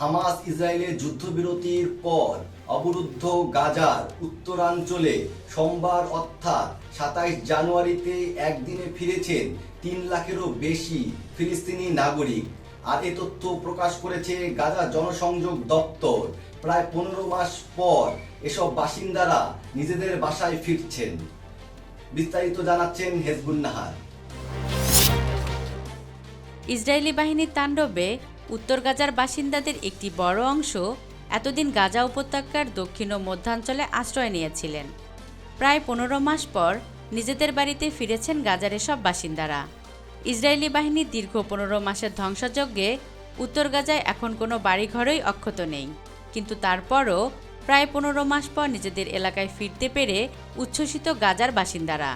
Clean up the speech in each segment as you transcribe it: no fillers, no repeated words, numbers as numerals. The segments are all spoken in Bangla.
হামাস ইসরায়েলের যুদ্ধবিরতির পর অবরুদ্ধ গাজার উত্তরাঞ্চলে সোমবার অর্থাৎ ২৭ জানুয়ারিতে একদিনে ফিরেছেন ৩ লাখেরও বেশি ফিলিস্তিনি নাগরিক। আর এ তথ্য প্রকাশ করেছে গাজা জনসংযোগ দপ্তর। প্রায় ১৫ মাস পর এসব বাসিন্দারা নিজেদের বাসায় ফিরছেন। বিস্তারিত জানাচ্ছেন হেজবুন নাহার। ইসরায়েলি বাহিনীর তাণ্ডবে উত্তর গাজার বাসিন্দাদের একটি বড় অংশ এতদিন গাজা উপত্যকার দক্ষিণ ও মধ্যাঞ্চলে আশ্রয় নিয়েছিলেন। প্রায় ১৫ মাস পর নিজেদের বাড়িতে ফিরেছেন গাজার এসব বাসিন্দারা। ইসরায়েলি বাহিনীর দীর্ঘ ১৫ মাসের ধ্বংসযজ্ঞে উত্তর গাজায় এখন কোনো বাড়িঘরই অক্ষত নেই, কিন্তু তারপরও প্রায় ১৫ মাস পর নিজেদের এলাকায় ফিরতে পেরে উচ্ছ্বসিত গাজার বাসিন্দারা।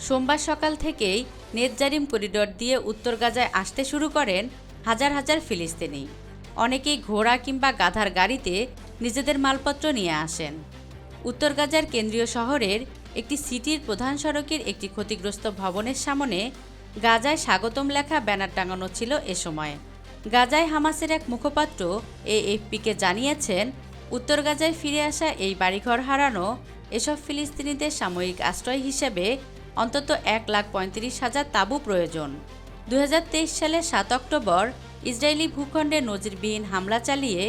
সোমবার সকাল থেকেই নেতজারিম করিডোর দিয়ে উত্তর গাজায় আসতে শুরু করেন হাজার হাজার ফিলিস্তিনি। অনেকেই ঘোড়া কিংবা গাধার গাড়িতে নিজেদের মালপত্র নিয়ে আসেন। উত্তর গাজার কেন্দ্রীয় শহরের একটি সিটির প্রধান সড়কের একটি ক্ষতিগ্রস্ত ভবনের সামনে গাজায় স্বাগতম লেখা ব্যানার টাঙানো ছিল এ সময়। গাজায় হামাসের এক মুখপাত্র এএফপিকে জানিয়েছেন, উত্তর গাজায় ফিরে আসা এই বাড়িঘর হারানো এসব ফিলিস্তিনিদের সাময়িক আশ্রয় হিসেবে অন্তত ১,৩৫,০০০ তাঁবু প্রয়োজন। ২০২৩ সালের ৭ অক্টোবর ইসরায়েলি ভূখণ্ডে নজিরবিহীন হামলা চালিয়ে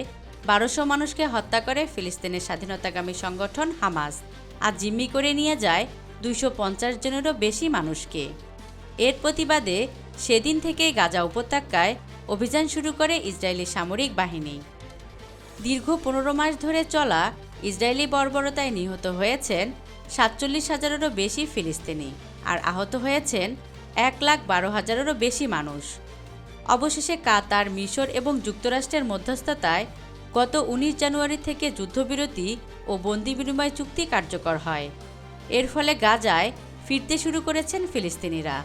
১২০০ মানুষকে হত্যা করে ফিলিস্তিনের স্বাধীনতাকামী সংগঠন হামাস, আর জিম্মি করে নিয়ে যায় ২৫০ জনেরও বেশি মানুষকে। এর প্রতিবাদে সেদিন থেকেই গাজা উপত্যকায় অভিযান শুরু করে ইসরায়েলি সামরিক বাহিনী। দীর্ঘ ১৫ মাস ধরে চলা ইসরায়েলি বর্বরতায় নিহত হয়েছেন ৪৭,০০০-এরও বেশি ফিলিস্তিনি, আর আহত হয়েছেন ১,১২,০০০-এরও বেশি মানুষ। অবশেষে কাতার, মিশর এবং যুক্তরাষ্ট্রের মধ্যস্থতায় গত ১৯ জানুয়ারি থেকে যুদ্ধবিরতি ও বন্দি বিনিময় চুক্তি কার্যকর হয়। এর ফলে গাজায় ফিরতে শুরু করেছেন ফিলিস্তিনিরা।